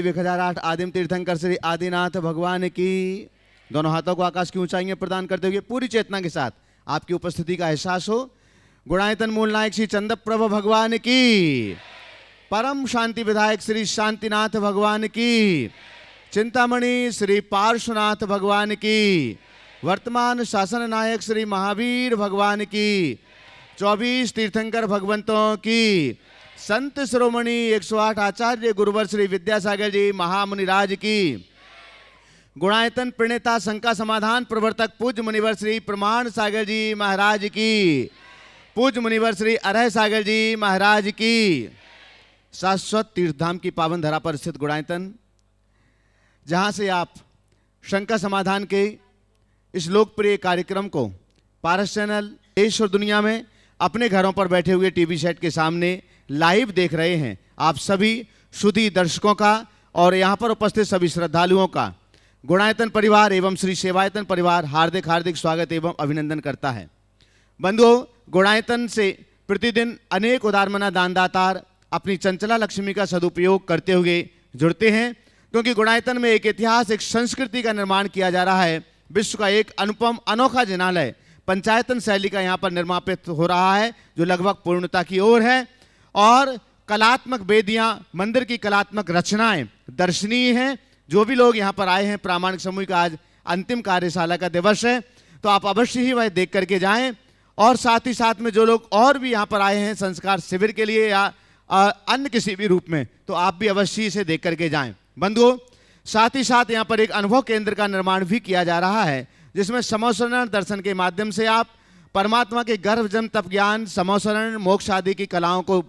महादेव 1008 आदिम तीर्थंकर श्री आदिनाथ भगवान की। दोनों हाथों को आकाश की ऊंचाई में प्रदान करते हुए पूरी चेतना के साथ आपकी उपस्थिति का एहसास हो। गुणायतन मूल नायक श्री चंद्रप्रभ भगवान की, परम शांति विधायक श्री शांतिनाथ भगवान की, चिंतामणि श्री पार्श्वनाथ भगवान की, वर्तमान शासन नायक श्री महावीर भगवान की, 24 तीर्थंकर भगवंतों की, संत शिरोमणि 108 आचार्य गुरुवर श्री विद्यासागर जी महामुनिराज की, गुणायतन प्रणेता शंका समाधान प्रवर्तक पूज्य मुनिवर श्री प्रमाण सागर जी महाराज की, पूज्य मुनिवर श्री अरह सागर जी महाराज की। शाश्वत तीर्थधाम की पावन धरा पर स्थित गुणायतन, जहां से आप शंका समाधान के इस लोकप्रिय कार्यक्रम को पारस चैनल देश और दुनिया में अपने घरों पर बैठे हुए टीवी सेट के सामने लाइव देख रहे हैं, आप सभी शुद्धि दर्शकों का और यहाँ पर उपस्थित सभी श्रद्धालुओं का गुणायतन परिवार एवं श्री सेवायतन परिवार हार्दिक हार्दिक स्वागत एवं अभिनंदन करता है। बंधुओं, गुणायतन से प्रतिदिन अनेक उदारमना दानदातार अपनी चंचला लक्ष्मी का सदुपयोग करते हुए जुड़ते हैं, क्योंकि गुणायतन में एक इतिहास, एक संस्कृति का निर्माण किया जा रहा है। विश्व का एक अनुपम अनोखा जिनालय पंचायतन शैली का यहाँ पर निर्मापित हो रहा है, जो लगभग पूर्णता की ओर है। और कलात्मक वेदियाँ, मंदिर की कलात्मक रचनाएं दर्शनीय हैं। जो भी लोग यहाँ पर आए हैं, प्रामाणिक समूह का आज अंतिम कार्यशाला का दिवस है, तो आप अवश्य ही वह देख करके जाएं। और साथ ही साथ में जो लोग और भी यहाँ पर आए हैं संस्कार शिविर के लिए या अन्य किसी भी रूप में, तो आप भी अवश्य इसे देख करके जाएं। बंधुओं, साथ ही साथ यहाँ पर एक अनुभव केंद्र का निर्माण भी किया जा रहा है, जिसमें समोसरण दर्शन के माध्यम से आप परमात्मा के गर्भ जन्म तप ज्ञान, समोसरण, मोक्ष आदि की कलाओं को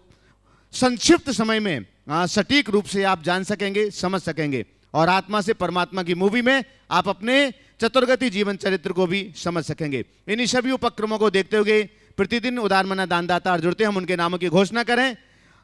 संक्षिप्त समय में सटीक रूप से आप जान सकेंगे, समझ सकेंगे, और आत्मा से परमात्मा की मूवी में आप अपने चतुर्गति जीवन चरित्र को भी समझ सकेंगे। इन्हीं सभी उपक्रमों को देखते हुए प्रतिदिन उदारमना दानदाता जुड़ते हैं, हम उनके नामों की घोषणा करें।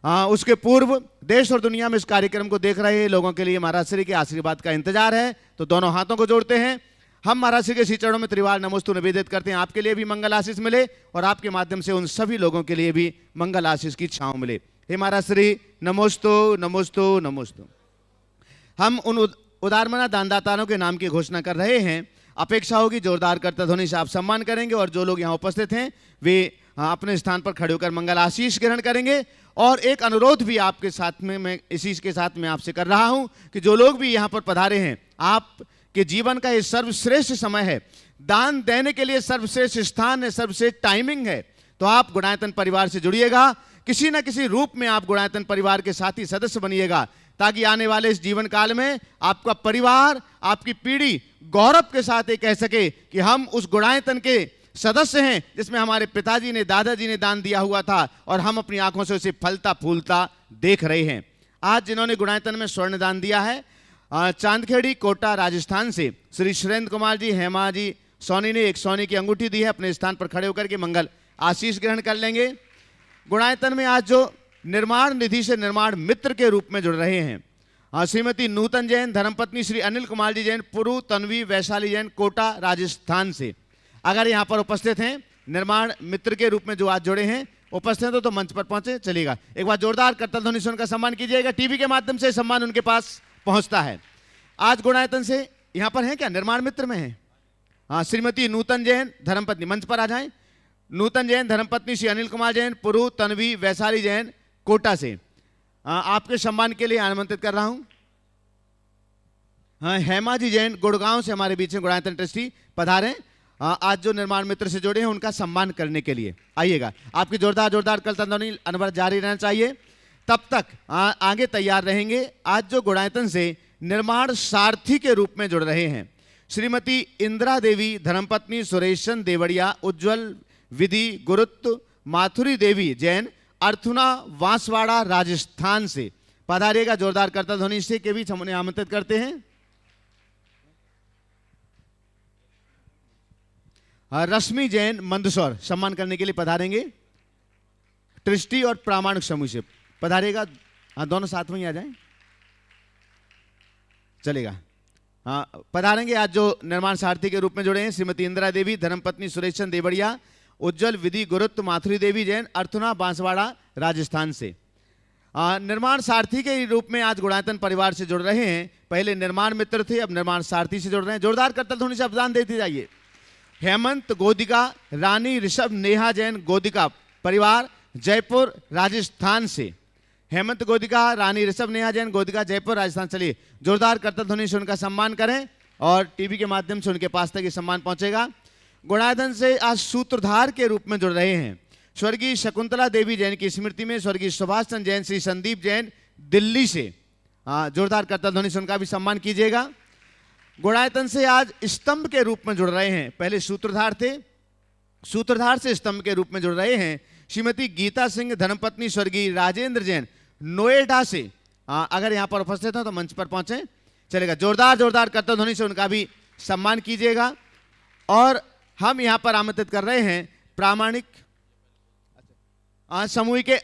उसके पूर्व देश और दुनिया में इस कार्यक्रम को देख रहे लोगों के लिए महाराज श्री के आशीर्वाद का इंतजार है, तो दोनों हाथों को जोड़ते हैं। हम महाराज श्री के श्री चरणों में त्रिवार नमोस्तु निवेदित करते हैं, आपके लिए भी मंगल आशीष मिले और आपके माध्यम से उन सभी लोगों के लिए भी मंगल आशीष की छांव मिले। हे महाराज श्री, नमोस्तु नमोस्तु नमोस्तु। हम उन उदारमना दानदाताओं के नाम की घोषणा कर रहे हैं। अपेक्षा होगी जोरदार करता ध्वनि से आप सम्मान करेंगे, और जो लोग यहाँ उपस्थित हैं वे अपने स्थान पर खड़े होकर मंगल आशीष ग्रहण करेंगे। और एक अनुरोध भी आपके साथ में मैं इसी के साथ में आपसे कर रहा हूँ कि जो लोग भी यहाँ पर पधारे हैं, आपके जीवन का ये सर्वश्रेष्ठ समय है, दान देने के लिए सर्वश्रेष्ठ स्थान है, सर्वश्रेष्ठ टाइमिंग है, तो आप गुणायतन परिवार से जुड़िएगा। किसी न किसी रूप में आप गुणायतन परिवार के साथी सदस्य बनिएगा, ताकि आने वाले इस जीवन काल में आपका परिवार, आपकी पीढ़ी गौरव के साथ ये कह सके कि हम उस गुणायतन के सदस्य हैं जिसमें हमारे पिताजी ने, दादाजी ने दान दिया हुआ था, और हम अपनी आंखों से उसे फलता फूलता देख रहे हैं। आज जिन्होंने गुणायतन में स्वर्ण दान दिया है, चांदखेड़ी कोटा राजस्थान से श्री सुरेंद्र कुमार जी, हेमा जी सोनी ने एक सोने की अंगूठी दी है। अपने स्थान पर खड़े होकर के मंगल आशीष ग्रहण कर लेंगे। गुणायतन में आज जो निर्माण निधि से निर्माण मित्र के रूप में जुड़ रहे हैं, श्रीमती नूतन जैन, धर्मपत्नी श्री अनिल कुमार जी जैन, पुरु तन्वी वैशाली जैन, कोटा राजस्थान से, अगर यहाँ पर उपस्थित हैं, निर्माण मित्र के रूप में जो आज जुड़े हैं उपस्थित हो तो मंच पर पहुंचे, चलेगा। एक बार जोरदार करतल ध्वनि से उनका सम्मान कीजिएगा। टीवी के माध्यम से सम्मान उनके पास पहुंचता है। आज गुणायतन से यहाँ पर हैं क्या, निर्माण मित्र में हैं? हाँ, श्रीमती नूतन जैन धर्मपत्नी, मंच पर आ जाएं। नूतन जैन धर्मपत्नी श्री अनिल कुमार जैन, पुरु तन्वी वैशाली जैन, कोटा से आपके सम्मान के लिए आमंत्रित कर रहा हूं। हाँ, हेमा जी जैन गुड़गांव से हमारे बीच में गुणायतन ट्रस्टी पधारे। आज जो निर्माण मित्र से जुड़े हैं उनका सम्मान करने के लिए आइएगा। आपकी जोरदार जोरदार करतल ध्वनि अनवरत जारी रहना चाहिए, तब तक आगे तैयार रहेंगे। आज जो गुणायतन से निर्माण सारथी के रूप में जुड़ रहे हैं, श्रीमती इंदिरा देवी धर्मपत्नी सुरेशन देवड़िया, उज्जवल विधि गुरुत्व माथुरी देवी जैन, अर्थुना बांसवाड़ा राजस्थान से पधारिएगा। जोरदार करतल ध्वनि से के बीच हम उन्हें आमंत्रित करते हैं। रश्मि जैन मंदसौर सम्मान करने के लिए पधारेंगे। ट्रस्टी और प्रामाणिक समूह से पधारेगा। हाँ, दोनों साथ में ही आ जाएं, चलेगा। हाँ, पधारेंगे आज जो निर्माण सारथी के रूप में जुड़े हैं, श्रीमती इंदिरा देवी धर्मपत्नी सुरेशन देवड़िया, उज्जवल विधि गुरुत्व माथुरी देवी जैन, अर्थुना बांसवाड़ा राजस्थान से। निर्माण सारथी के रूप में आज गुणायतन परिवार से जुड़ रहे हैं। पहले निर्माण मित्र थे, अब निर्माण सारथी से जुड़ रहे हैं। जोरदार करतल ध्वनि से अवदान देते जाइए। हेमंत गोदिका रानी ऋषभ नेहा जैन गोदिका परिवार जयपुर राजस्थान से। हेमंत गोदिका रानी ऋषभ नेहा जैन गोदिका जयपुर राजस्थान। चलिए जोरदार करतल ध्वनि से उनका सम्मान करें और टीवी के माध्यम से उनके पास तक ये सम्मान पहुंचेगा। गुणायतन से आज सूत्रधार के रूप में जुड़ रहे हैं स्वर्गीय शकुंतला देवी जैन की स्मृति में स्वर्गीय सुभाष चंद्र जैन श्री संदीप जैन दिल्ली से। जोरदार करतल ध्वनि से उनका भी सम्मान कीजिएगा। गुणायतन से आज स्तंभ के रूप में जुड़ रहे हैं, पहले सूत्रधार थे, सूत्रधार से स्तंभ के रूप में जुड़ रहे हैं श्रीमती गीता सिंह धर्मपत्नी स्वर्गीय राजेंद्र जैन नोएडा से। अगर यहां पर उपस्थित हो तो मंच पर पहुंचे, चलेगा। जोरदार जोरदार करतल ध्वनि से उनका भी सम्मान कीजिएगा। और हम यहां पर आमंत्रित कर रहे हैं प्रामाणिक समूह के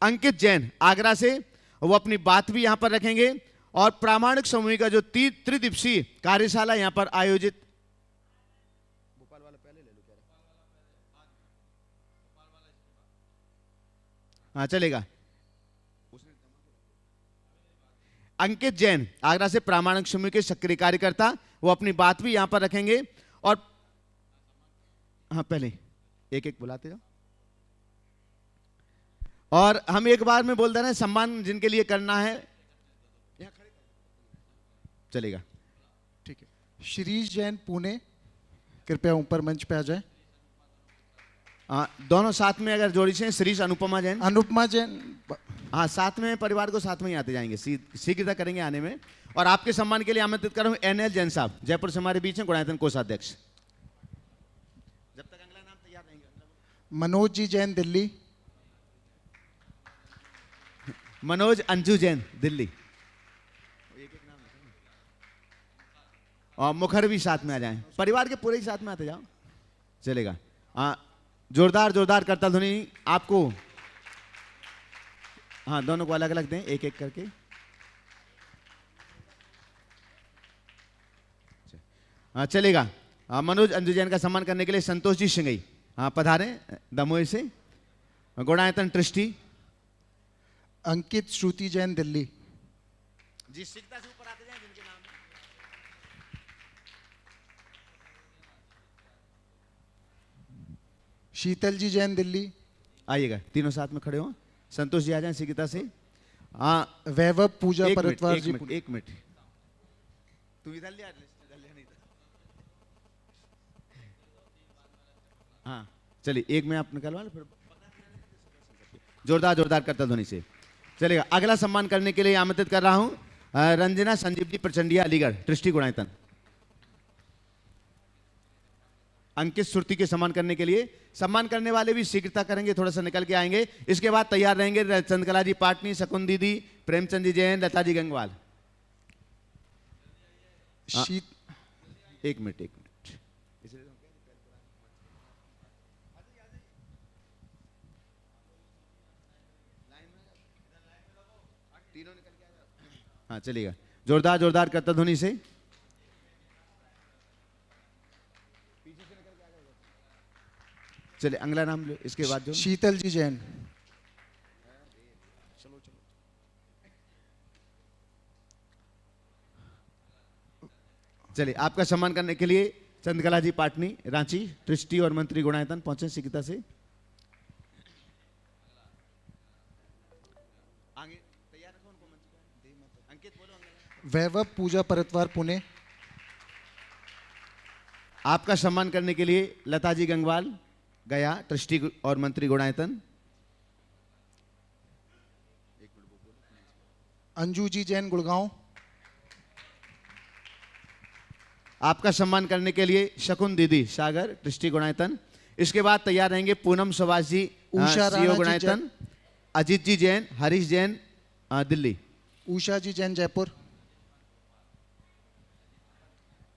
अंकित जैन आगरा से, वो अपनी बात भी यहां पर रखेंगे। और प्रामाणिक समूह का जो त्रिदिवसीय कार्यशाला यहां पर आयोजित, भोपाल वाला पहले ले लो क्या? हाँ चलेगा। अंकित जैन आगरा से प्रामाणिक समूह के सक्रिय कार्यकर्ता, वो अपनी बात भी यहां पर रखेंगे। और हाँ पहले एक एक बुलाते जाओ और हम एक बार में बोल दे रहे हैं सम्मान जिनके लिए करना है चलेगा। ठीक है। श्रीश जैन पुणे, कृपया ऊपर मंच पे आ जाए। दोनों साथ में अगर जोड़ी से श्रीश अनुपमा जैन। अनुपमा जैन, हाँ साथ में, परिवार को साथ में ही आते जाएंगे, शीघ्रता करेंगे आने में। और आपके सम्मान के लिए आमंत्रित कर रहा हूं एनएल जैन साहब, जयपुर से हमारे बीच हैं, गुणायतन कोषाध्यक्ष। जब तक अगला नाम तैयार रहेंगे। मनोज जी जैन दिल्ली। मनोज अंजू जैन दिल्ली। और मुखर भी साथ में आ जाएं, परिवार के पूरे ही साथ में आते जाओ, चलेगा। जोरदार जोरदार करतल ध्वनि आपको। हाँ दोनों को अलग अलग दें एक एक करके। चलेगा। मनोज अंजू जैन का सम्मान करने के लिए संतोष जी सिंगई पधारे दमोह से। गुणायतन ट्रस्टी अंकित श्रुति जैन दिल्ली। जिस शीघ्रता से ऊपर आते जाएं जिनके नाम शीतल जी जैन दिल्ली। आइएगा, तीनों साथ में खड़े हो। संतोष जी आ जाएं शीघ्रता से। वैभव पूजा परतवार जी। एक मिनट तू इधर ले, नहीं था। हाँ चलिए, एक में आप निकलवा लो, फिर जोरदार जोरदार करतल ध्वनि से चलेगा। अगला सम्मान करने के लिए आमंत्रित कर रहा हूं रंजना संजीव जी प्रचंडिया अलीगढ़ ट्रस्टी गुणायतन। अंकित सुरती के सम्मान करने के लिए, सम्मान करने वाले भी शीघ्रता करेंगे, थोड़ा सा निकल के आएंगे। इसके बाद तैयार रहेंगे चंद्रकला जी पाटनी, शकुन दीदी, प्रेमचंद जी जैन, लता जी गंगवाल। एक मिनट हाँ चलिएगा। जोरदार जोरदार करतल ध्वनि से। चलिए अगला नाम लो, इसके बाद जो शीतल जी जैन। चलिए आपका सम्मान करने के लिए चंद्रकला जी पाटनी रांची ट्रस्टी और मंत्री गुणायतन पहुंचे शीघ्रता से। आगे तैयार रखो उनको मंच पर। अंकित बोलो। वैभव पूजा परतवार पुणे। आपका सम्मान करने के लिए लता जी गंगवाल गया ट्रस्टी और मंत्री गुणायतन। अंजू जी जैन गुड़गांव। आपका सम्मान करने के लिए शकुन दीदी सागर ट्रस्टी गुणायतन। इसके बाद तैयार रहेंगे पूनम सुभाष जी सीओ गुणायतन, अजीत जी जैन, हरीश जैन दिल्ली, उषा जी जैन जयपुर,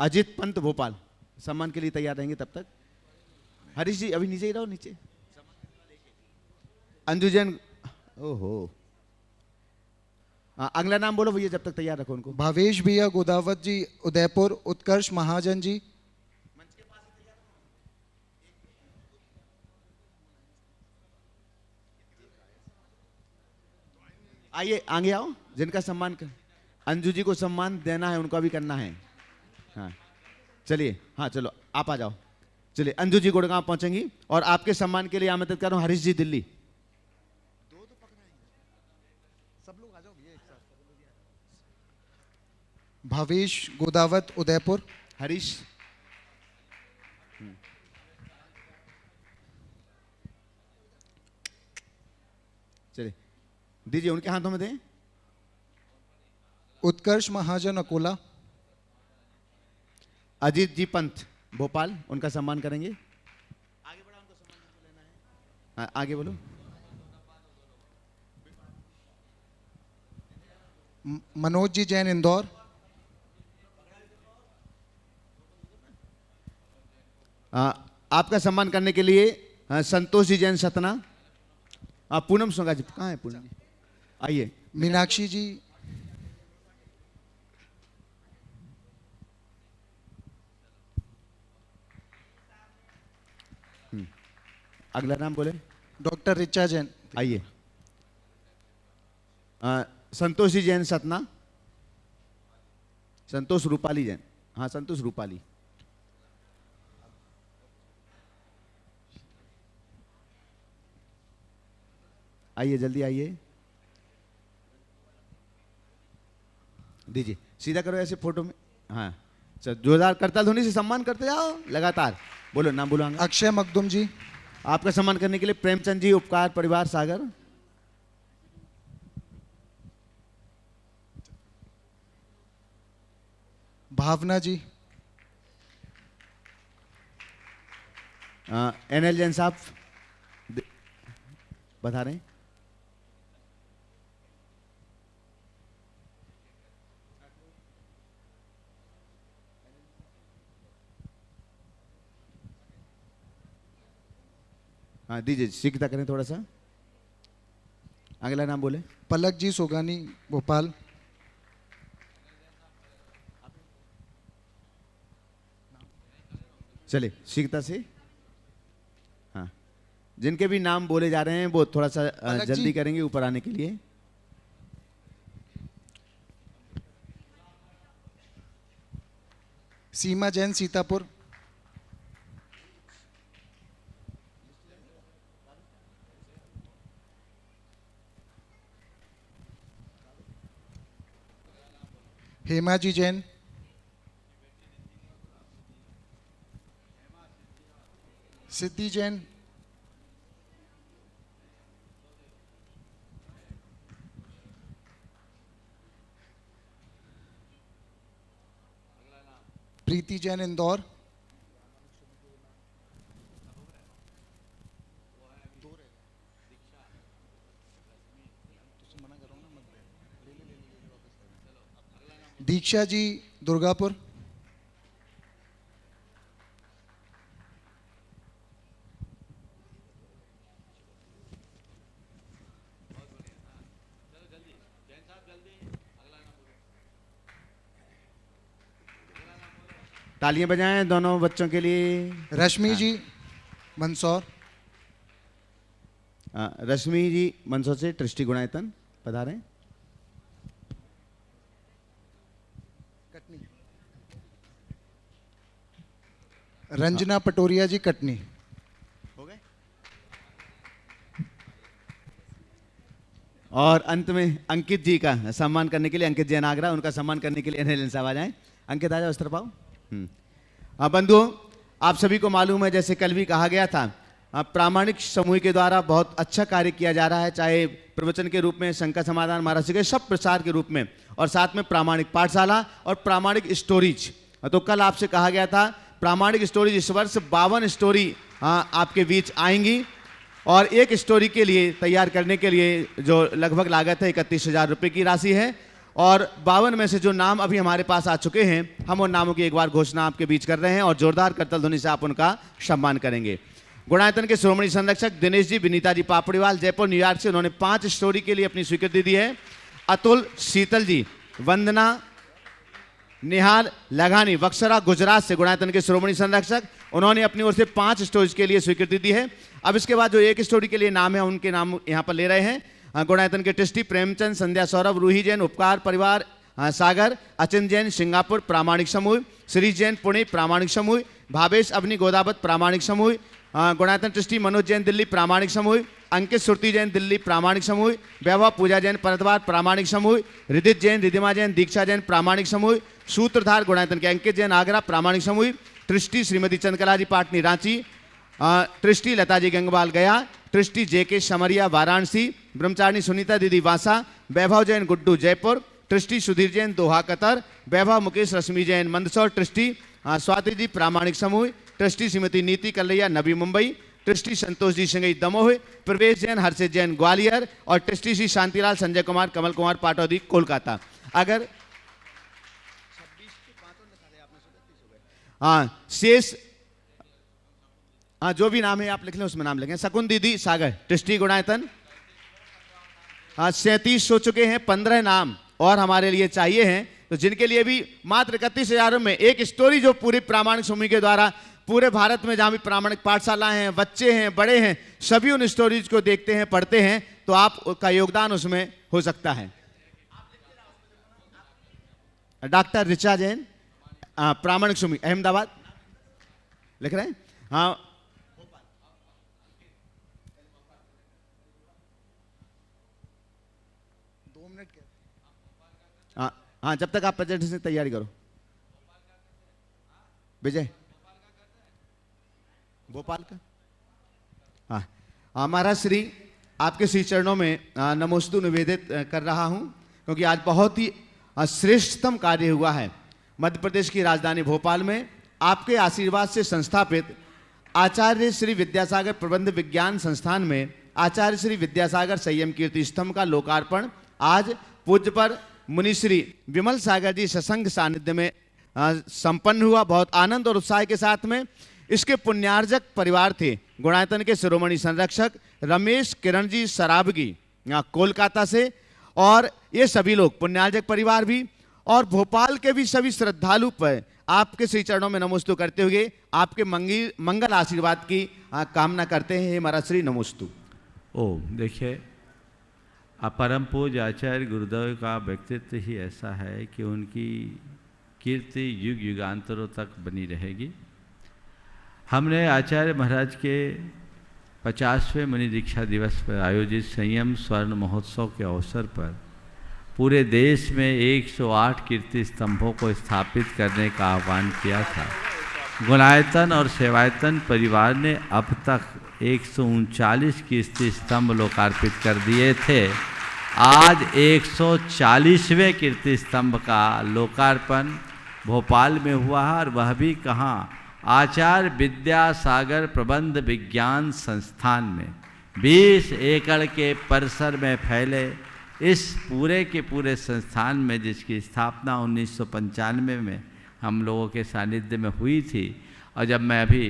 अजीत पंत भोपाल। सम्मान के लिए तैयार रहेंगे तब तक। हरीश जी अभी नीचे ही रहो, नीचे। अंजू जैन, ओहो अगला नाम बोलो भैया जब तक तैयार रखो उनको। भावेश भैया गोदावत जी उदयपुर, उत्कर्ष महाजन जी। आइए आगे आओ, जिनका सम्मान कर, अंजू जी को सम्मान देना है, उनका भी करना है। हाँ चलिए, हाँ चलो आप आ जाओ। चलिए अंजू जी गुड़गांव पहुंचेंगी और आपके सम्मान के लिए आमंत्रित कर रहा हूं हरीश जी दिल्ली। भावेश गोदावत उदयपुर। हरीश चलिए दीजिए, उनके हाथों में दें। उत्कर्ष महाजन अकोला। अजीत जी पंत भोपाल, उनका सम्मान करेंगे। आगे बढ़ा, उनको सम्मान लेना है। हाँ, आगे बोलो। मनोज जी जैन इंदौर। आपका सम्मान करने के लिए संतोष जी जैन सतना। पूनम सोंगा जी कहाँ है? पूनम जी आइए। मीनाक्षी जी। अगला नाम बोले। डॉक्टर रिचा जैन। आइए। संतोष जी जैन सतना। संतोष रूपाली जैन। हाँ संतोष रूपाली। आइए जल्दी आइए, दीजिए सीधा करो ऐसे फोटो में। हाँ चल, जोरदार करताल ध्वनि से सम्मान करते जाओ लगातार। बोलो नाम बोलो। अक्षय मखदुम जी। आपका सम्मान करने के लिए प्रेमचंद जी उपकार परिवार सागर। भावना जी। एनएल जैन साहब बता रहे हैं। हाँ दीजिए, सीखता करें थोड़ा सा। अगला नाम बोले। पलक जी सोगानी भोपाल। चले सीखता से। हाँ जिनके भी नाम बोले जा रहे हैं वो थोड़ा सा जल्दी करेंगे ऊपर आने के लिए। सीमा जैन सीतापुर। हेमा जी जैन। सिद्धि जैन। प्रीति जैन इंदौर। दीक्षा जी दुर्गापुर। तालियां बजाएं दोनों बच्चों के लिए। रश्मि जी मंदसौर। रश्मि जी मंदसौर से ट्रस्टी गुणायतन पधारें। रंजना पटोरिया जी कटनी। हो गए। और अंत में अंकित जी का सम्मान करने के लिए अंकित जैन आगरा, उनका सम्मान करने के लिए एनएल साहब आ जाएं। अंकित आ जाओ, वस्त्र पाओ। बंधुओं आप सभी को मालूम है, जैसे कल भी कहा गया था, प्रामाणिक समूह के द्वारा बहुत अच्छा कार्य किया जा रहा है, चाहे प्रवचन के रूप में, शंका समाधान, महाराज के सब प्रसार के रूप में, और साथ में प्रामाणिक पाठशाला और प्रामाणिक स्टोरीज। तो कल आपसे कहा गया था प्रामाणिक स्टोरीज इस वर्ष 52 स्टोरी आपके बीच आएंगी, और एक स्टोरी के लिए तैयार करने के लिए जो लगभग लागत है 31,000 रुपये की राशि है, और 52 में से जो नाम अभी हमारे पास आ चुके हैं, हम उन नामों की एक बार घोषणा आपके बीच कर रहे हैं और जोरदार करतल ध्वनि से आप उनका सम्मान करेंगे। गुणायतन के श्रोमणी संरक्षक दिनेश जी विनीता जी पापड़ीवाल जयपुर न्यूयॉर्क से, उन्होंने 5 स्टोरी के लिए अपनी स्वीकृति दी है। अतुल शीतल जी, वंदना निहाल लगानी बक्सरा गुजरात से गुणायतन के श्रोमणी संरक्षक, उन्होंने अपनी ओर से 5 स्टोरीज के लिए स्वीकृति दी है। अब इसके बाद जो एक स्टोरी के लिए नाम है उनके नाम यहाँ पर ले रहे हैं। गुणायतन के ट्रस्टी प्रेमचंद, संध्या सौरभ, रूही जैन, उपकार परिवार सागर, अचिन जैन सिंगापुर प्रामाणिक समूह, श्री जैन पुणे प्रामाणिक समूह, भावेश अवनी गोदावत प्रामाणिक समूह, गुणायतन ट्रस्टी मनोज जैन दिल्ली प्रामाणिक समूह, अंकित सुरती जैन दिल्ली प्रामाणिक समूह, वैभव पूजा जैन परतवार प्रामाणिक समूह, रिदित जैन, रिदिमा जैन, दीक्षा जैन प्रामाणिक समूह, सूत्रधार गुणायतन के अंकित जैन आगरा प्रामाणिक समूह, trustee Shrimati Chandrakala ji Patni Ranchi, trustee Lata ji Gangwal Gaya, trustee JK Samariya Varanasi, Brahmacharini Sunita Didi Vasa, Vaibhav Jain Guddu Jaipur, trustee Sudhir Jain Doha Qatar, Vaibhav Mukesh Rashmi Jain Mandsaur, trustee Swati ji Pramanik समूह, ट्रस्टी श्रीमती नीति कल्लैया नवी मुंबई, ट्रस्टी संतोष जी सिंगई दमोह, प्रवेश जैन हर्षित जैन ग्वालियर और ट्रस्टी श्री शांतिलाल संजय कुमार कमल कुमार पाटौदी कोलकाता। अगर शेष जो भी नाम है आप लिख लें उसमें नाम लिखें। शकुन दीदी सागर ट्रस्टी गुणायतन 37 हो चुके हैं, 15 नाम और हमारे लिए चाहिए हैं, तो जिनके लिए भी मात्र 31,000 में एक स्टोरी जो पूरी प्रामाणिक समूह के द्वारा पूरे भारत में जहाँ भी प्रामाणिक पाठशाला हैं, बच्चे हैं, बड़े हैं, सभी उन स्टोरीज को देखते हैं, पढ़ते हैं, तो आपका योगदान उसमें हो सकता है। डॉक्टर ऋचा जैन प्रामाणिक समूह अहमदाबाद लिख रहे हैं। हाँ, हाँ जब तक आप प्रेजेंटेशन की तैयारी करो। विजय भोपाल का, हाँ हमारा श्री आपके श्री चरणों में नमोस्तु निवेदित कर रहा हूँ, क्योंकि आज बहुत ही श्रेष्ठतम कार्य हुआ है। मध्य प्रदेश की राजधानी भोपाल में आपके आशीर्वाद से संस्थापित आचार्य श्री विद्यासागर प्रबंध विज्ञान संस्थान में आचार्य श्री विद्यासागर संयम कीर्ति स्तंभ का लोकार्पण आज पूज्य पर मुनि श्री विमल सागर जी सत्संग सानिध्य में संपन्न हुआ। बहुत आनंद और उत्साह के साथ में इसके पुण्यार्जक परिवार थे गुणायतन के शिरोमणि संरक्षक रमेश किरण जी सराबगी कोलकाता से, और ये सभी लोग पुण्यार्जक परिवार भी और भोपाल के भी सभी श्रद्धालु पर आपके श्री चरणों में नमोस्तु करते हुए आपके मंगल आशीर्वाद की कामना करते हैं। हमारा श्री नमोस्तु। ओम। देखिए, परम पूज्य आचार्य गुरुदेव का व्यक्तित्व ही ऐसा है कि उनकी कीर्ति युग युगांतरों तक बनी रहेगी। हमने आचार्य महाराज के 50वें मुनि दीक्षा दिवस पर आयोजित संयम स्वर्ण महोत्सव के अवसर पर पूरे देश में 108 कीर्ति स्तंभों को स्थापित करने का आह्वान किया था। गुणायतन और सेवायतन परिवार ने अब तक 139 कीर्ति स्तंभ लोकार्पित कर दिए थे। आज 140वें कीर्ति स्तंभ का लोकार्पण भोपाल में हुआ है, और वह भी कहाँ, आचार्य विद्यासागर प्रबंध विज्ञान संस्थान में 20 एकड़ के परिसर में फैले इस पूरे के पूरे संस्थान में, जिसकी स्थापना 1995 में हम लोगों के सानिध्य में हुई थी। और जब मैं अभी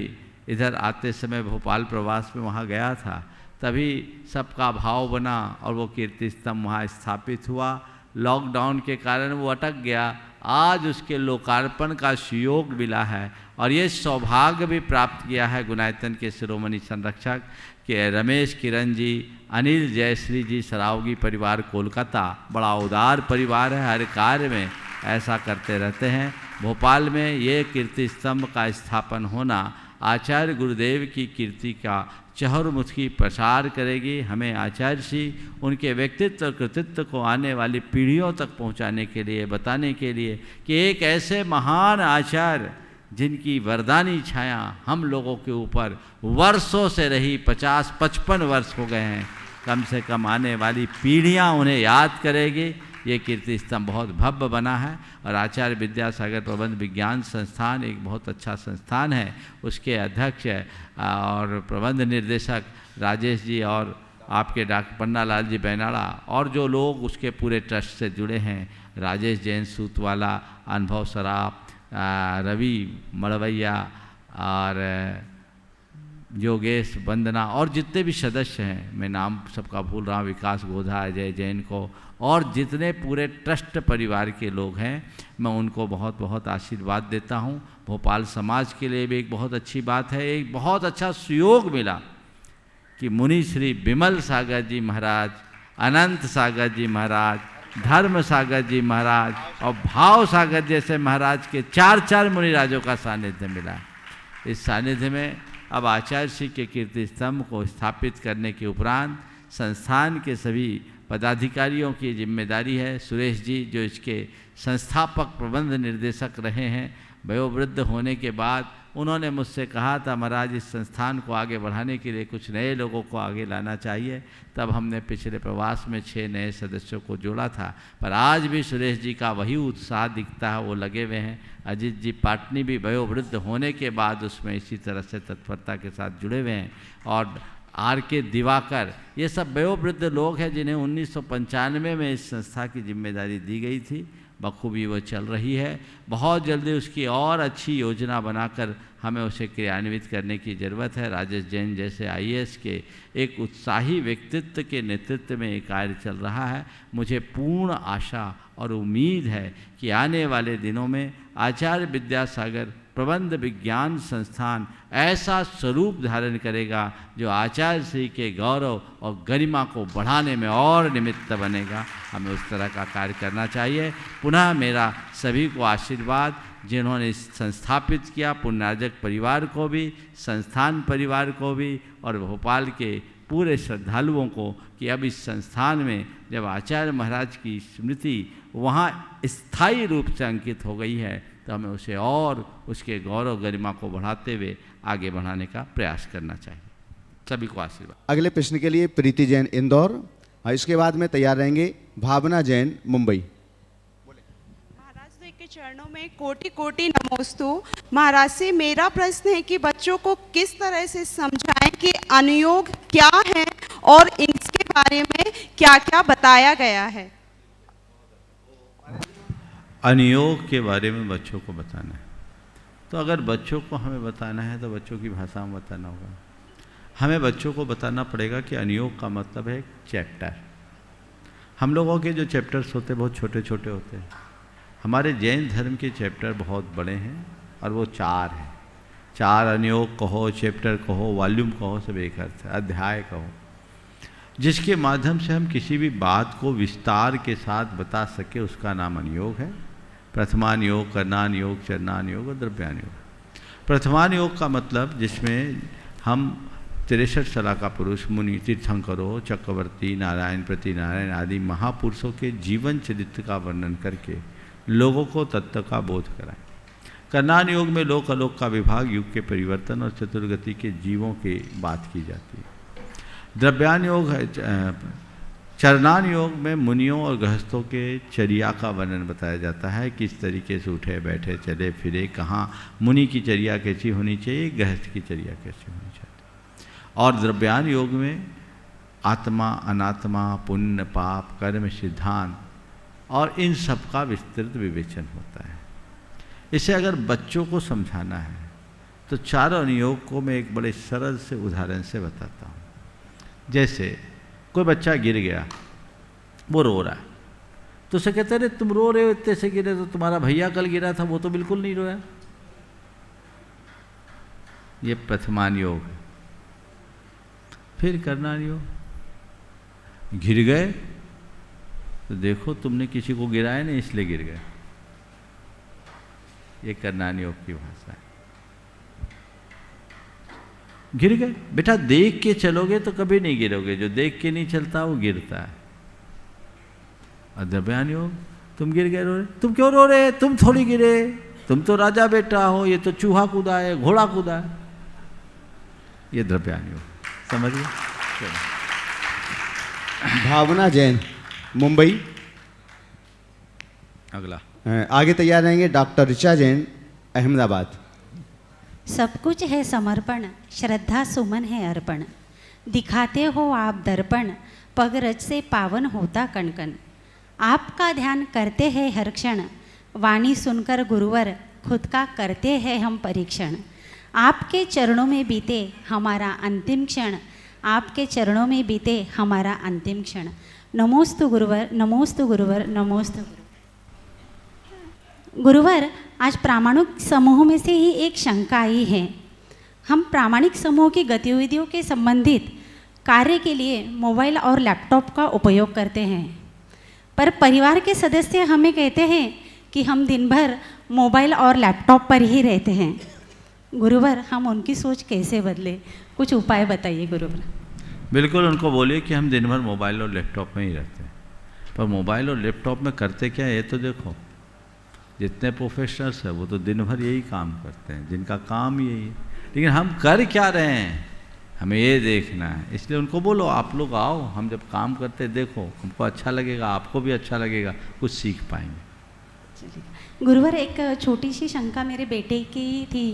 इधर आते समय भोपाल प्रवास में वहाँ गया था, तभी सबका भाव बना और वो कीर्ति स्तंभ वहाँ स्थापित हुआ। लॉकडाउन के कारण वो अटक गया। आज उसके लोकार्पण का सुयोग मिला है, और ये सौभाग्य भी प्राप्त किया है गुणायतन के शिरोमणि संरक्षक के रमेश किरण जी, अनिल जयश्री जी सरावगी परिवार कोलकाता। बड़ा उदार परिवार है, हर कार्य में ऐसा करते रहते हैं। भोपाल में ये कीर्ति स्तंभ का स्थापन होना आचार्य गुरुदेव की कीर्ति का चहुर्मुखी प्रसार करेगी। हमें आचार्य जी उनके व्यक्तित्व और कृतित्व को आने वाली पीढ़ियों तक पहुंचाने के लिए, बताने के लिए कि एक ऐसे महान आचार्य जिनकी वरदानी छाया हम लोगों के ऊपर वर्षों से रही, 50-55 वर्ष हो गए हैं, कम से कम आने वाली पीढ़ियां उन्हें याद करेगी। ये कीर्ति स्तंभ बहुत भव्य बना है, और आचार्य विद्यासागर प्रबंध विज्ञान संस्थान एक बहुत अच्छा संस्थान है। उसके अध्यक्ष और प्रबंध निर्देशक राजेश जी और आपके डॉक्टर पन्नालाल जी बैनाड़ा, और जो लोग उसके पूरे ट्रस्ट से जुड़े हैं, राजेश जैन सूतवाला, अनुभव सराफ, रवि मड़वैया और योगेश वंदना, और जितने भी सदस्य हैं, मैं नाम सबका भूल रहा हूँ, विकास गोधा, अजय जैन को, और जितने पूरे ट्रस्ट परिवार के लोग हैं, मैं उनको बहुत बहुत आशीर्वाद देता हूँ। भोपाल समाज के लिए भी एक बहुत अच्छी बात है, एक बहुत अच्छा सुयोग मिला कि मुनि श्री विमल सागर जी महाराज अनंत सागर जी महाराज, धर्म सागर जी महाराज और भाव सागर जैसे महाराज के 4 मुनिराजों का सानिध्य मिला। इस सानिध्य में अब आचार्य श्री के कीर्ति स्तंभ को स्थापित करने के उपरांत संस्थान के सभी पदाधिकारियों की जिम्मेदारी है। सुरेश जी जो इसके संस्थापक प्रबंध निर्देशक रहे हैं, वयोवृद्ध होने के बाद उन्होंने मुझसे कहा था महाराज इस संस्थान को आगे बढ़ाने के लिए कुछ नए लोगों को आगे लाना चाहिए। तब हमने पिछले प्रवास में 6 नए सदस्यों को जोड़ा था, पर आज भी सुरेश जी का वही उत्साह दिखता है, वो लगे हुए हैं। अजीत जी पाटनी भी वयोवृद्ध होने के बाद उसमें इसी तरह से तत्परता के साथ जुड़े हुए हैं। और R.K. दिवाकर, ये सब वयोवृद्ध लोग हैं जिन्हें 1995 में इस संस्था की जिम्मेदारी दी गई थी। बखूबी वो चल रही है। बहुत जल्दी उसकी और अच्छी योजना बनाकर हमें उसे क्रियान्वित करने की ज़रूरत है। राजेश जैन जैसे IAS के एक उत्साही व्यक्तित्व के नेतृत्व में ये कार्य चल रहा है। मुझे पूर्ण आशा और उम्मीद है कि आने वाले दिनों में आचार्य विद्यासागर प्रबंध विज्ञान संस्थान ऐसा स्वरूप धारण करेगा जो आचार्य श्री के गौरव और गरिमा को बढ़ाने में और निमित्त बनेगा। हमें उस तरह का कार्य करना चाहिए। पुनः मेरा सभी को आशीर्वाद, जिन्होंने इस संस्थापित किया, पुण्यार्जक परिवार को भी, संस्थान परिवार को भी और भोपाल के पूरे श्रद्धालुओं को, कि अब इस संस्थान में जब आचार्य महाराज की स्मृति वहाँ स्थायी रूप से अंकित हो गई है तो हमें उसे और उसके गौरव गरिमा को बढ़ाते हुए आगे बढ़ाने का प्रयास करना चाहिए। सभी को आशीर्वाद। अगले प्रश्न के लिए प्रीति जैन इंदौर, और इसके बाद में तैयार रहेंगे भावना जैन मुंबई। महाराज देव के चरणों में कोटि कोटि नमोस्तु। महाराज से मेरा प्रश्न है कि बच्चों को किस तरह से समझाएं कि अनुयोग क्या है और इसके बारे में क्या क्या बताया गया है। अनुयोग के बारे में बच्चों को बताना है, तो अगर बच्चों को हमें बताना है तो बच्चों की भाषा में बताना होगा। हमें बच्चों को बताना पड़ेगा कि अनुयोग का मतलब है चैप्टर। हम लोगों के जो चैप्टर्स होते हैं बहुत छोटे छोटे होते हैं। हमारे जैन धर्म के चैप्टर बहुत बड़े हैं और वो 4 हैं। 4 अनुयोग कहो, चैप्टर कहो, वॉल्यूम कहो, सब एक अर्थ है, अध्याय कहो, जिसके माध्यम से हम किसी भी बात को विस्तार के साथ बता सके, उसका नाम अनुयोग है। प्रथमान योग, करनान योग, चरनान योग और द्रव्यान योग। प्रथमान योग का मतलब जिसमें हम 63 सला का पुरुष, मुनि, तीर्थंकरों, चक्रवर्ती, नारायण, प्रतिनारायण आदि महापुरुषों के जीवन चरित्र का वर्णन करके लोगों को तत्व का बोध कराएं। करनान योग में लोक अलोक का विभाग, युग के परिवर्तन और चतुर्गति के जीवों की बात की जाती है। द्रव्यान योग है। चरनान योग में मुनियों और गृहस्थों के चर्या का वर्णन बताया जाता है, किस तरीके से उठे बैठे चले फिरे, कहाँ मुनि की चर्या कैसी होनी चाहिए, गृहस्थ की चर्या कैसी होनी चाहिए। और द्रव्यान योग में आत्मा, अनात्मा, पुण्य, पाप, कर्म, सिद्धांत और इन सब का विस्तृत विवेचन होता है। इसे अगर बच्चों को समझाना है तो 4 अनुयोग को मैं एक बड़े सरल से उदाहरण से बताता हूँ। जैसे कोई बच्चा गिर गया, वो रो रहा है, तो उसे कहते हैं तुम रो रहे हो इतने से गिरे, तो तुम्हारा भैया कल गिरा था वो तो बिल्कुल नहीं रोया। ये प्रथमान योग है। फिर करनान योग, गिर गए तो देखो तुमने किसी को गिराया नहीं इसलिए गिर गए, ये करनान योग की भाषा है। गिर गए, बेटा देख के चलोगे तो कभी नहीं गिरोगे, जो देख के नहीं चलता वो गिरता है। और द्रव्यान योग, तुम गिर गए रो रहे, तुम क्यों रो रहे, तुम थोड़ी गिरे, तुम तो राजा बेटा हो, ये तो चूहा कूदा है, घोड़ा कूदा है। ये द्रव्यान योग, समझिए। भावना जैन मुंबई। अगला आगे तैयार रहेंगे डॉक्टर ऋचा जैन अहमदाबाद। सब कुछ है समर्पण, श्रद्धा सुमन है अर्पण। दिखाते हो आप दर्पण, पग रज से पावन होता कणकण। आपका ध्यान करते हैं हर क्षण, वाणी सुनकर गुरुवर खुद का करते हैं हम परीक्षण। आपके चरणों में बीते हमारा अंतिम क्षण, आपके चरणों में बीते हमारा अंतिम क्षण। नमोस्तु गुरुवर, नमोस्तु गुरुवर, नमोस्तु गुरुवर। आज प्रामाणिक समूह में से ही एक शंका आई है। हम प्रामाणिक समूह की गतिविधियों के संबंधित कार्य के लिए मोबाइल और लैपटॉप का उपयोग करते हैं, पर परिवार के सदस्य हमें कहते हैं कि हम दिन भर मोबाइल और लैपटॉप पर ही रहते हैं। गुरुवर, हम उनकी सोच कैसे बदले? कुछ उपाय बताइए गुरुवर। बिल्कुल, उनको बोलिए कि हम दिन भर मोबाइल और लैपटॉप में ही रहते हैं, पर मोबाइल और लैपटॉप में करते क्या है ये तो देखो। जितने प्रोफेशनल्स हैं वो तो दिन भर यही काम करते हैं, जिनका काम यही है, लेकिन हम कर क्या रहे हैं हमें ये देखना है। इसलिए उनको बोलो आप लोग आओ, हम जब काम करते देखो, हमको अच्छा लगेगा, आपको भी अच्छा लगेगा, कुछ सीख पाएंगे। गुरुवर, एक छोटी सी शंका मेरे बेटे की थी।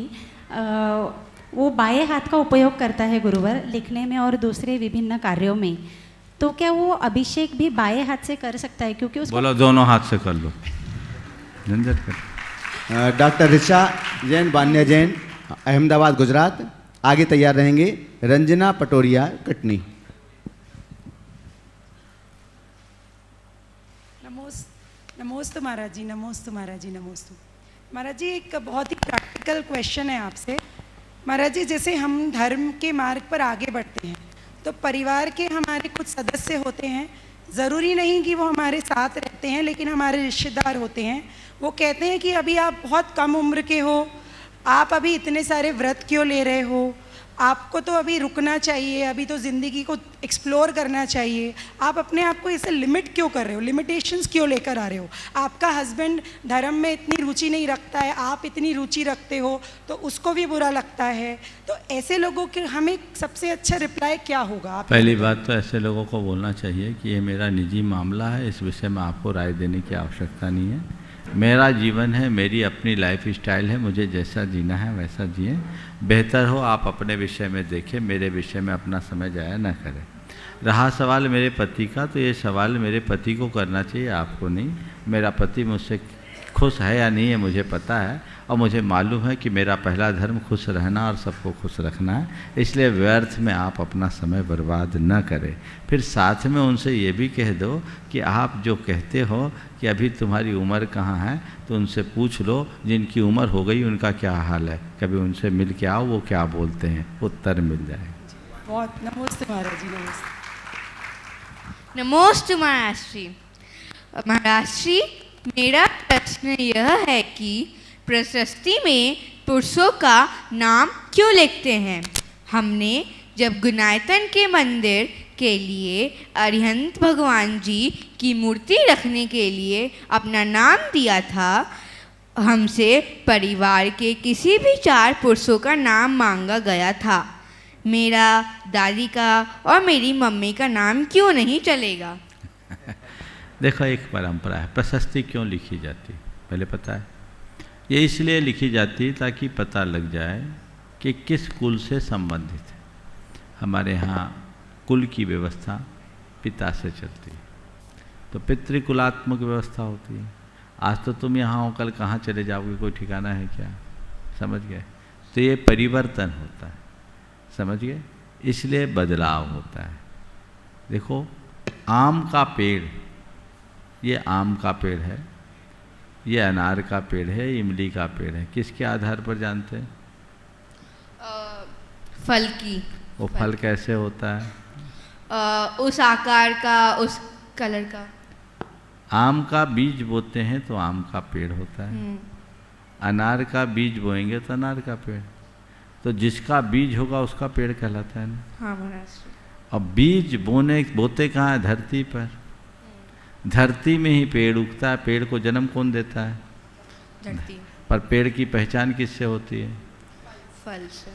वो बाएं हाथ का उपयोग करता है गुरुवर, लिखने में और दूसरे विभिन्न कार्यों में, तो क्या वो अभिषेक भी बाएं हाथ से कर सकता है? क्योंकि उसको बोलो दोनों हाथ से कर लो, झंझट कर। डॉक्टर ऋचा जैन, बान्या जैन, अहमदाबाद गुजरात, आगे तैयार रहेंगे रंजना पटोरिया, कटनी। नमोस्तु महाराज जी, नमोस्तु महाराज जी, नमोस्तु महाराज जी। एक बहुत ही प्रैक्टिकल क्वेश्चन है आपसे महाराज जी। जैसे हम धर्म के मार्ग पर आगे बढ़ते हैं तो परिवार के हमारे कुछ सदस्य होते हैं, ज़रूरी नहीं कि वो हमारे साथ रहते हैं, लेकिन हमारे रिश्तेदार होते हैं। वो कहते हैं कि अभी आप बहुत कम उम्र के हो, आप अभी इतने सारे व्रत क्यों ले रहे हो, आपको तो अभी रुकना चाहिए, अभी तो ज़िंदगी को एक्सप्लोर करना चाहिए, आप अपने आप को इसे लिमिट क्यों कर रहे हो, लिमिटेशंस क्यों लेकर आ रहे हो। आपका हस्बैंड धर्म में इतनी रुचि नहीं रखता है, आप इतनी रुचि रखते हो, तो उसको भी बुरा लगता है। तो ऐसे लोगों के हमें सबसे अच्छा रिप्लाई क्या होगा? आप पहली बात तो ऐसे लोगों को बोलना चाहिए कि ये मेरा निजी मामला है, इस विषय में आपको राय देने की आवश्यकता नहीं है। मेरा जीवन है, मेरी अपनी लाइफ स्टाइल है, मुझे जैसा जीना है वैसा जिए। बेहतर हो आप अपने विषय में देखें, मेरे विषय में अपना समय जाया न करें। रहा सवाल मेरे पति का, तो ये सवाल मेरे पति को करना चाहिए, आपको नहीं। मेरा पति मुझसे खुश है या नहीं है मुझे पता है, और मुझे मालूम है कि मेरा पहला धर्म खुश रहना और सबको खुश रखना है। इसलिए व्यर्थ में आप अपना समय बर्बाद न करें। फिर साथ में उनसे ये भी कह दो कि आप जो कहते हो कि अभी तुम्हारी उम्र कहाँ है, तो उनसे पूछ लो जिनकी उम्र हो गई उनका क्या हाल है, कभी उनसे मिल के आओ, वो क्या बोलते हैं, उत्तर मिल जाएगा। बहुत नमस्ते महाराज जी, नमस्ते। नमोस्तु महाराज श्री। महाराज श्री, मेरा प्रश्न यह है कि प्रशस्ति में पुरुषों का नाम क्यों लिखते हैं? हमने जब गुणायतन के मंदिर के लिए अरिहंत भगवान जी की मूर्ति रखने के लिए अपना नाम दिया था, हमसे परिवार के किसी भी 4 पुरुषों का नाम मांगा गया था। मेरा, दादी का और मेरी मम्मी का नाम क्यों नहीं चलेगा? देखो, एक परंपरा है। प्रशस्ति क्यों लिखी जाती पहले पता है? ये इसलिए लिखी जाती ताकि पता लग जाए कि किस कुल से संबंधित है। हमारे यहाँ कुल की व्यवस्था पिता से चलती है, तो पितृकुलात्मक व्यवस्था होती है। आज तो तुम यहाँ हो, कल कहाँ चले जाओगे, कोई ठिकाना है क्या? समझ गए? तो ये परिवर्तन होता है, समझ गए? इसलिए बदलाव होता है। देखो, आम का पेड़, ये आम का पेड़ है, ये अनार का पेड़ है, इमली का पेड़ है, किसके आधार पर जानते हैं? फल की। वो फल कैसे होता है? उस आकार का, उस कलर का। आम का बीज बोते हैं तो आम का पेड़ होता है, अनार का बीज बोएंगे तो अनार का पेड़। तो जिसका बीज होगा उसका पेड़ कहलाता है ना। हाँ महाराज। अब बीज बोते कहाँ है? धरती पर। धरती में ही पेड़ उगता है। पेड़ को जन्म कौन देता है? धरती। पर पेड़ की पहचान किससे होती है? फल से।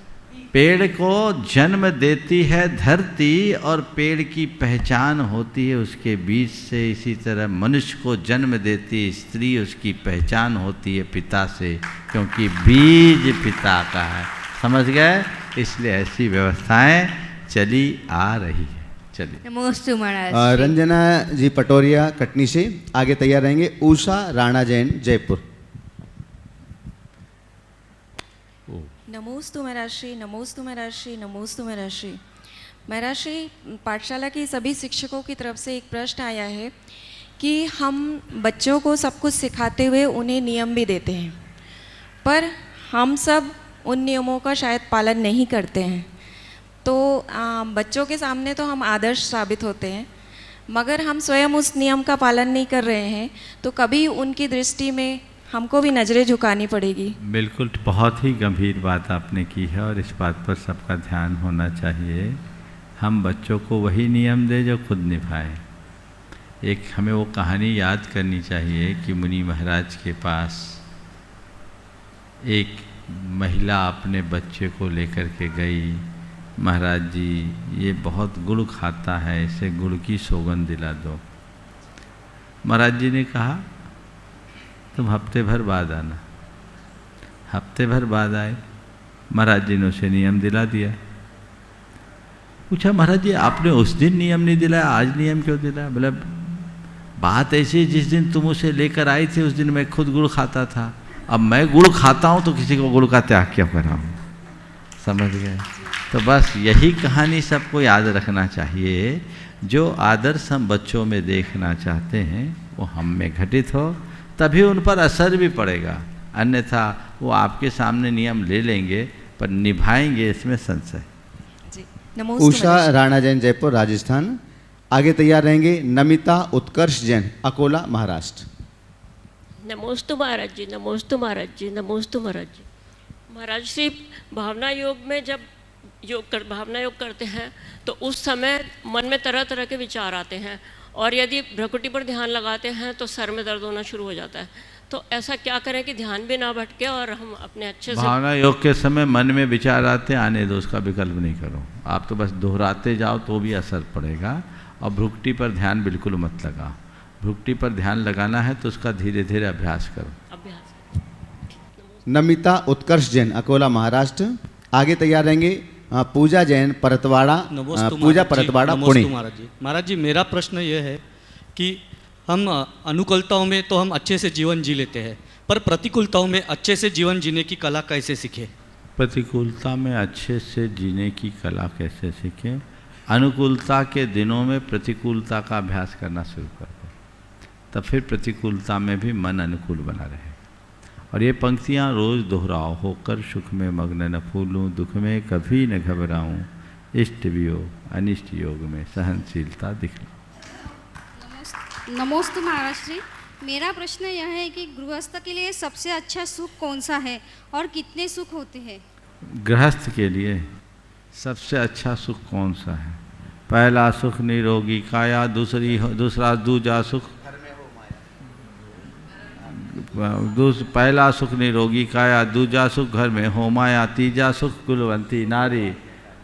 पेड़ को जन्म देती है धरती और पेड़ की पहचान होती है उसके बीज से। इसी तरह मनुष्य को जन्म देती है स्त्री, उसकी पहचान होती है पिता से, क्योंकि बीज पिता का है। समझ गए? इसलिए ऐसी व्यवस्थाएं चली आ रही है। चलिए। नमोस्तु महाराज। रंजना जी पटोरिया, कटनी से, आगे तैयार रहेंगे उषा राणा जैन, जयपुर। नमोस्तु महाराज श्री, नमोस्तु महाराज श्री, नमोस्तु महाराज श्री। महाराज श्री, पाठशाला के सभी शिक्षकों की तरफ से एक प्रश्न आया है कि हम बच्चों को सब कुछ सिखाते हुए उन्हें नियम भी देते हैं, पर हम सब उन नियमों का शायद पालन नहीं करते हैं। तो बच्चों के सामने तो हम आदर्श साबित होते हैं, मगर हम स्वयं उस नियम का पालन नहीं कर रहे हैं तो कभी उनकी दृष्टि में हमको भी नज़रें झुकानी पड़ेगी। बिल्कुल, बहुत ही गंभीर बात आपने की है और इस बात पर सबका ध्यान होना चाहिए। हम बच्चों को वही नियम दें जो खुद निभाएं। एक हमें वो कहानी याद करनी चाहिए कि मुनि महाराज के पास एक महिला अपने बच्चे को लेकर के गई, महाराज जी ये बहुत गुड़ खाता है, इसे गुड़ की सौगंध दिला दो। महाराज जी ने कहा तुम हफ्ते भर बाद आना। हफ्ते भर बाद आए, महाराज जी ने उसे नियम दिला दिया। पूछा महाराज जी आपने उस दिन नियम नहीं दिलाया, आज नियम क्यों दिलाया? बोला बात ऐसी, जिस दिन तुम उसे लेकर आई थी उस दिन मैं खुद गुड़ खाता था, अब मैं गुड़ खाता हूँ तो किसी को गुड़ का त्याग क्यों कराऊँ? समझ गए? तो बस यही कहानी सबको याद रखना चाहिए। जो आदर्श हम बच्चों में देखना चाहते हैं वो हम में घटित हो, तभी उन पर असर भी पड़ेगा। अन्यथा वो आपके सामने नियम ले लेंगे पर निभाएंगे इसमें संशय। उषा राणा जैन, जयपुर, राजस्थान। आगे तैयार रहेंगे नमिता उत्कर्ष जैन, अकोला, महाराष्ट्र। नमोस्तु महाराज जी, नमोस्तु महाराज जी, नमोस्तु महाराज जी। महाराज श्री भावना योग में जब भावना योग करते हैं तो उस समय मन में तरह तरह के विचार आते हैं और यदि भ्रकुटी पर ध्यान लगाते हैं तो सर में दर्द होना शुरू हो जाता है। तो ऐसा क्या करें कि ध्यान भी ना भटके और हम अपने अच्छे से। भावना योग के समय मन में विचार आते आने दो, उसका विकल्प नहीं करो। आप तो बस दोहराते जाओ तो भी असर पड़ेगा। और भ्रुकुटी पर ध्यान बिल्कुल मत लगाओ। भ्रुकुटी पर ध्यान लगाना है तो उसका धीरे धीरे अभ्यास करो। नमिता उत्कर्ष जैन, अकोला, महाराष्ट्र। आगे तैयार रहेंगे पूजा जैन, परतवाड़ा, पूजा परतवाड़ा, पुणे। महाराज जी मेरा प्रश्न ये है कि हम अनुकूलताओं में तो हम अच्छे से जीवन जी लेते हैं, पर प्रतिकूलताओं में अच्छे से जीवन जीने की कला कैसे सीखें? प्रतिकूलता में अच्छे से जीने की कला कैसे सीखें? अनुकूलता के दिनों में प्रतिकूलता का अभ्यास करना शुरू कर दो, तब फिर प्रतिकूलता में भी मन अनुकूल बना रहे। और ये पंक्तियाँ रोज़ दोहराओ। होकर सुख में मग्न न फूलूं, दुख में कभी न घबराऊं, इष्ट वियोग अनिष्ट योग में सहनशीलता दिखलाऊं। नमोस्तु महाराज जी, मेरा प्रश्न यह है कि गृहस्थ के लिए सबसे अच्छा सुख कौन सा है और कितने सुख होते हैं? गृहस्थ के लिए सबसे अच्छा सुख कौन सा है? पहला सुख निरोगी काया, दूसरा दूजा सुख, पहला सुख निरोगी काया, दूजा सुख घर में हो माया, तीजा सुख कुलवंती नारी,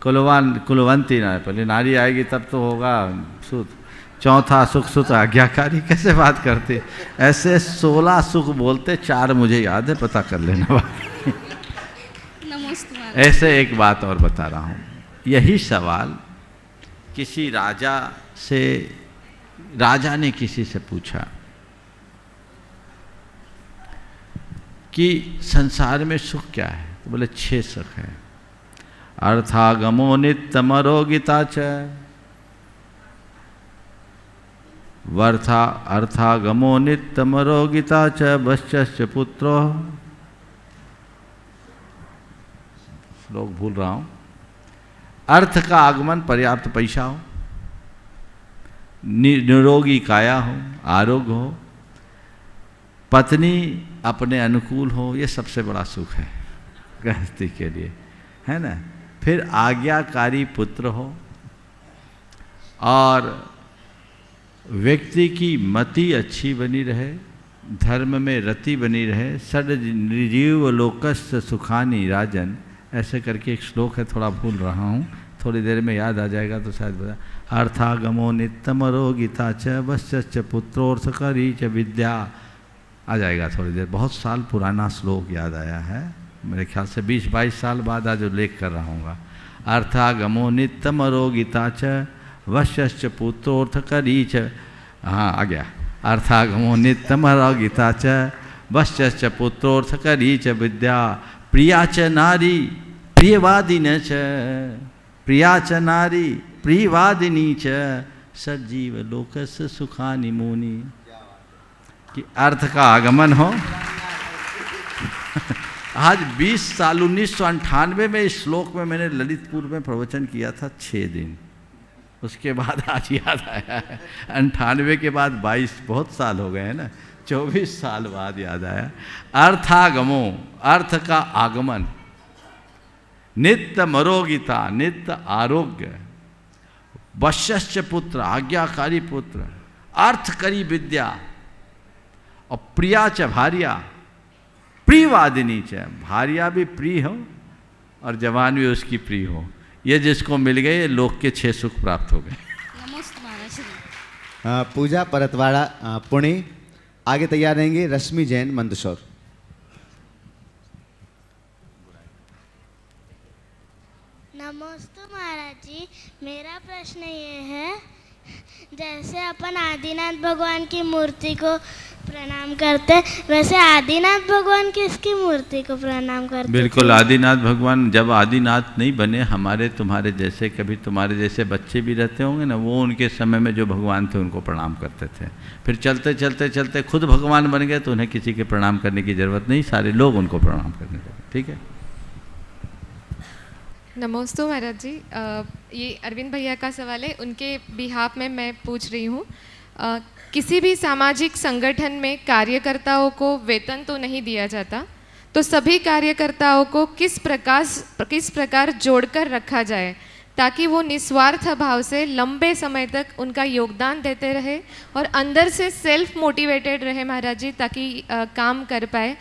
कुलवंती नारी, पहले नारी आएगी तब तो होगा सुख, चौथा सुख सुत आज्ञाकारी। कैसे बात करते? ऐसे 16 सुख बोलते, 4 मुझे याद है, पता कर लेना बाकी। ऐसे एक बात और बता रहा हूँ। यही सवाल किसी राजा ने किसी से पूछा कि संसार में सुख क्या है? तो बोले 6 सुख है। अर्थागमो नित्यमरो गीता च, अर्थागमो नित्यमरो गीता च, वश्च पुत्रो, श्लोक भूल रहा हूँ। अर्थ का आगमन, पर्याप्त पैसा हो, निरोगी काया हो, आरोग्य हो, पत्नी अपने अनुकूल हो, ये सबसे बड़ा सुख है गृहस्थी के लिए, है ना। फिर आज्ञाकारी पुत्र हो और व्यक्ति की मति अच्छी बनी रहे, धर्म में रति बनी रहे। षड निर्जीव लोकस्य सुखानि राजन, ऐसे करके एक श्लोक है, थोड़ा भूल रहा हूँ, थोड़ी देर में याद आ जाएगा तो शायद बता। अर्थागमो नित्यमरो गीता च, वश्च पुत्रोर्थकरी च विद्या, आ जाएगा थोड़ी देर। बहुत साल पुराना श्लोक याद आया है, मेरे ख्याल से 20-22 साल बाद आज उल्लेख कर रहा हूँ। अर्थागमो नित्यमरो गीता च, वश्च पुत्रोर्थकरी च, हाँ आ गया। अर्थागमो नित्यमरो गीता च, वश्च पुत्रोर्थकरी च विद्या, प्रिया च नारी प्रियवादिनी च, प्रिया च नारी प्रियवादिनी च, सजीव लोकस्य सुखानि मुनि। कि अर्थ का आगमन हो, आज 20 साल 1998 में इस श्लोक में मैंने ललितपुर में प्रवचन किया था 6 दिन, उसके बाद आज याद आया है। 98 के बाद 22 बहुत साल हो गए हैं ना, 24 साल बाद याद आया। अर्थागमो, अर्थ का आगमन, नित्य मरोगिता, नित्य आरोग्य, वश्यश्च पुत्र, आज्ञाकारी पुत्र, अर्थकरी विद्या, और प्रिया च भार्या, प्रियवादिनी च, भार्या भी प्रिय हो और जवान भी उसकी प्रिय हो। ये जिसको मिल गए लोक के 6 सुख प्राप्त हो गए। नमस्ते महाराज जी। पूजा परतवाड़ा पुणे। आगे तैयार रहेंगे रश्मि जैन मंदसौर। नमस्ते महाराज जी, मेरा प्रश्न ये है, जैसे अपन आदिनाथ भगवान की मूर्ति को प्रणाम करते, वैसे आदिनाथ भगवान किसकी मूर्ति को प्रणाम करते? बिल्कुल, आदिनाथ भगवान जब आदिनाथ नहीं बने, हमारे तुम्हारे जैसे, कभी तुम्हारे जैसे बच्चे भी रहते होंगे ना, वो उनके समय में जो भगवान थे उनको प्रणाम करते थे। फिर चलते चलते चलते खुद भगवान बन गए तो उन्हें किसी के प्रणाम करने की ज़रूरत नहीं, सारे लोग उनको प्रणाम करने लगे। ठीक है। नमस्ते महाराज जी, ये अरविंद भैया का सवाल है, उनके बिहाफ में मैं पूछ रही हूँ। किसी भी सामाजिक संगठन में कार्यकर्ताओं को वेतन तो नहीं दिया जाता, तो सभी कार्यकर्ताओं को किस प्रकार जोड़कर रखा जाए ताकि वो निस्वार्थ भाव से लंबे समय तक उनका योगदान देते रहे और अंदर से सेल्फ मोटिवेटेड रहे महाराज जी, ताकि काम कर पाए।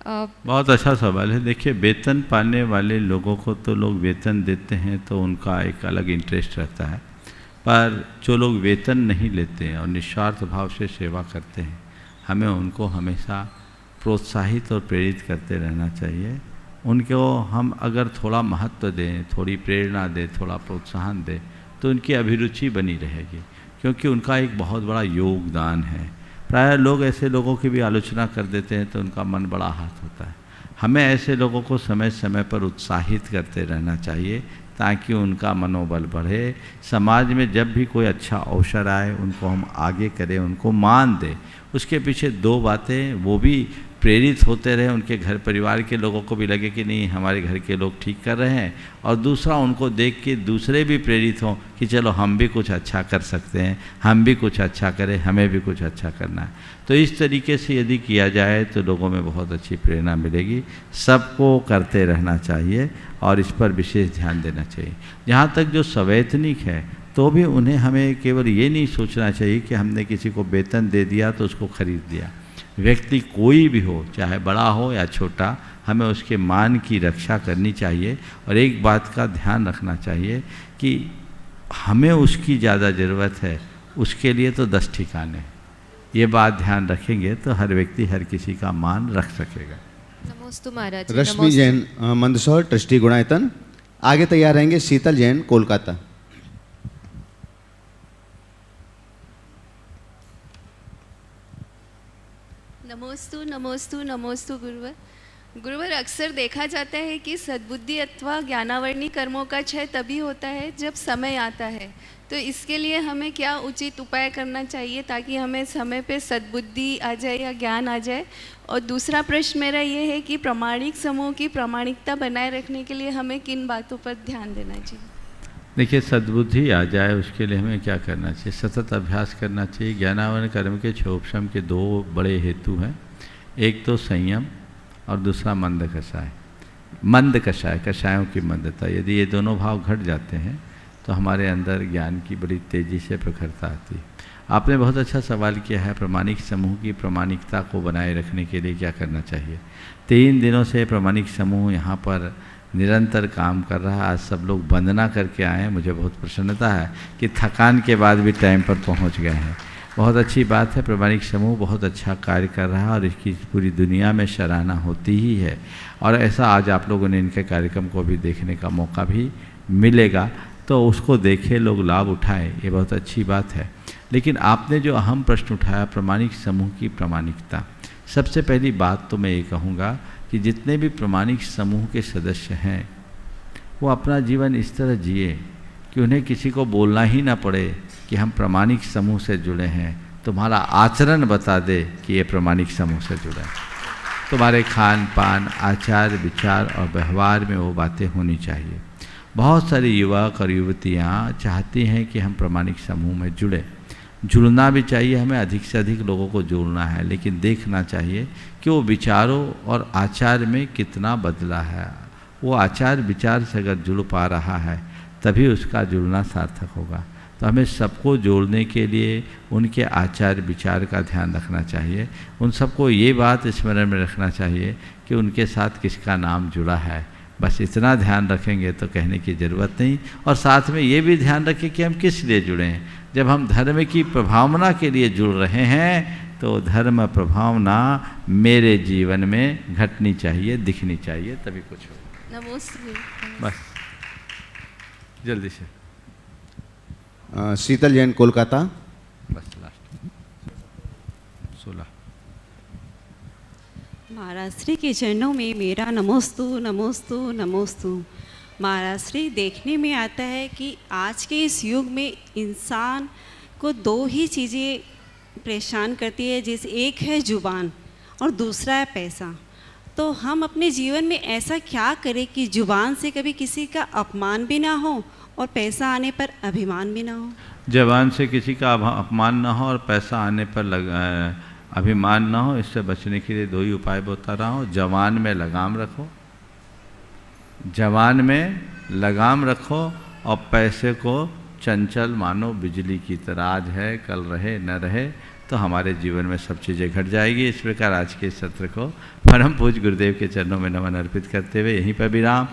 बहुत अच्छा सवाल है। देखिए, वेतन पाने वाले लोगों को तो लोग वेतन देते हैं तो उनका एक अलग इंटरेस्ट रहता है, पर जो लोग वेतन नहीं लेते हैं और निस्वार्थ भाव से सेवा करते हैं, हमें उनको हमेशा प्रोत्साहित और प्रेरित करते रहना चाहिए। उनको हम अगर थोड़ा महत्व दें, थोड़ी प्रेरणा दें, थोड़ा प्रोत्साहन दें, तो उनकी अभिरुचि बनी रहेगी, क्योंकि उनका एक बहुत बड़ा योगदान है। प्रायः लोग ऐसे लोगों की भी आलोचना कर देते हैं तो उनका मन बड़ा आहत होता है। हमें ऐसे लोगों को समय समय पर उत्साहित करते रहना चाहिए ताकि उनका मनोबल बढ़े। समाज में जब भी कोई अच्छा अवसर आए उनको हम आगे करें, उनको मान दें। उसके पीछे 2 बातें, वो भी प्रेरित होते रहे, उनके घर परिवार के लोगों को भी लगे कि नहीं हमारे घर के लोग ठीक कर रहे हैं, और दूसरा उनको देख के दूसरे भी प्रेरित हों कि चलो हम भी कुछ अच्छा कर सकते हैं, हम भी कुछ अच्छा करें, हमें भी कुछ अच्छा करना है। तो इस तरीके से यदि किया जाए तो लोगों में बहुत अच्छी प्रेरणा मिलेगी। सबको करते रहना चाहिए और इस पर विशेष ध्यान देना चाहिए। जहाँ तक जो सवैतनिक है तो भी उन्हें हमें केवल ये नहीं सोचना चाहिए कि हमने किसी को वेतन दे दिया तो उसको खरीद दिया। व्यक्ति कोई भी हो, चाहे बड़ा हो या छोटा, हमें उसके मान की रक्षा करनी चाहिए। और एक बात का ध्यान रखना चाहिए कि हमें उसकी ज़्यादा ज़रूरत है, उसके लिए तो 10 ठिकाने। ये बात ध्यान रखेंगे तो हर व्यक्ति हर किसी का मान रख सकेगा। नमस्ते महाराज। रश्मि जैन मंदसौर, ट्रस्टी गुणायतन। आगे तैयार रहेंगे शीतल जैन कोलकाता। नमोस्तु नमोस्तु नमोस्तु गुरुवर। गुरुवर, अक्सर देखा जाता है कि सद्बुद्धि अथवा ज्ञानावर्णी कर्मों का क्षय तभी होता है जब समय आता है, तो इसके लिए हमें क्या उचित उपाय करना चाहिए ताकि हमें समय पे सद्बुद्धि आ जाए या ज्ञान आ जाए? और दूसरा प्रश्न मेरा ये है कि प्रामाणिक समूह की प्रामाणिकता बनाए रखने के लिए हमें किन बातों पर ध्यान देना चाहिए? देखिए, सद्बुद्धि आ जाए उसके लिए हमें क्या करना चाहिए? सतत अभ्यास करना चाहिए। ज्ञानावरण कर्म के क्षोभशम के 2 बड़े हेतु हैं, एक तो संयम और दूसरा मंद कषाय। मंद कषाय, कषायों की मंदता, यदि ये दोनों भाव घट जाते हैं तो हमारे अंदर ज्ञान की बड़ी तेज़ी से प्रखरता आती है। आपने बहुत अच्छा सवाल किया है, प्रामाणिक समूह की प्रामाणिकता को बनाए रखने के लिए क्या करना चाहिए। 3 दिनों से प्रामाणिक समूह यहाँ पर निरंतर काम कर रहा है। आज सब लोग वंदना करके आए हैं, मुझे बहुत प्रसन्नता है कि थकान के बाद भी टाइम पर पहुँच गए हैं। बहुत अच्छी बात है, प्रामाणिक समूह बहुत अच्छा कार्य कर रहा है और इसकी पूरी दुनिया में सराहना होती ही है। और ऐसा आज आप लोगों ने इनके कार्यक्रम को भी देखने का मौका भी मिलेगा, तो उसको देखे, लोग लाभ उठाएं, ये बहुत अच्छी बात है। लेकिन आपने जो अहम प्रश्न उठाया, प्रामाणिक समूह की प्रामाणिकता, सबसे पहली बात तो मैं ये कहूँगा कि जितने भी प्रामाणिक समूह के सदस्य हैं वो अपना जीवन इस तरह जिए कि उन्हें किसी को बोलना ही ना पड़े कि हम प्रामाणिक समूह से जुड़े हैं। तुम्हारा आचरण बता दे कि ये प्रामाणिक समूह से जुड़ा है। तुम्हारे खान पान, आचार विचार और व्यवहार में वो बातें होनी चाहिए। बहुत सारे युवक और युवतियाँ चाहती हैं कि हम प्रामाणिक समूह में जुड़े। जुड़ना भी चाहिए, हमें अधिक से अधिक लोगों को जोड़ना है, लेकिन देखना चाहिए कि वो विचारों और आचार में कितना बदला है। वो आचार विचार से अगर जुड़ पा रहा है तभी उसका जुड़ना सार्थक होगा। तो हमें सबको जोड़ने के लिए उनके आचार विचार का ध्यान रखना चाहिए। उन सबको ये बात स्मरण में रखना चाहिए कि उनके साथ किसका नाम जुड़ा है। बस इतना ध्यान रखेंगे तो कहने की ज़रूरत नहीं। और साथ में ये भी ध्यान रखें कि हम किस लिए जुड़े हैं। जब हम धर्म की प्रभावना के लिए जुड़ रहे हैं तो धर्म प्रभावना मेरे जीवन में घटनी चाहिए, दिखनी चाहिए, तभी कुछ हो। नमस्ते। बस जल्दी से। शीतल जैन कोलकाता। बस लास्ट 16। महाराज श्री के चरणों में मेरा नमोस्तु नमोस्तु नमोस्तु। महाराज श्री, देखने में आता है कि आज के इस युग में इंसान को दो ही चीज़ें परेशान करती है, जैसे एक है जुबान और दूसरा है पैसा। तो हम अपने जीवन में ऐसा क्या करें कि जुबान से कभी किसी का अपमान भी ना हो और पैसा आने पर अभिमान भी ना हो। जबान से किसी का अपमान ना हो और पैसा आने पर अभिमान ना हो। इससे बचने के लिए दो ही उपाय बता रहा हूँ। जवान में लगाम रखो, जवान में लगाम रखो और पैसे को चंचल मानो बिजली की तरह। आज है कल रहे न रहे, तो हमारे जीवन में सब चीज़ें घट जाएगी। इस प्रकार आज के सत्र को परम पूज्य गुरुदेव के चरणों में नमन अर्पित करते हुए यहीं पर विराम।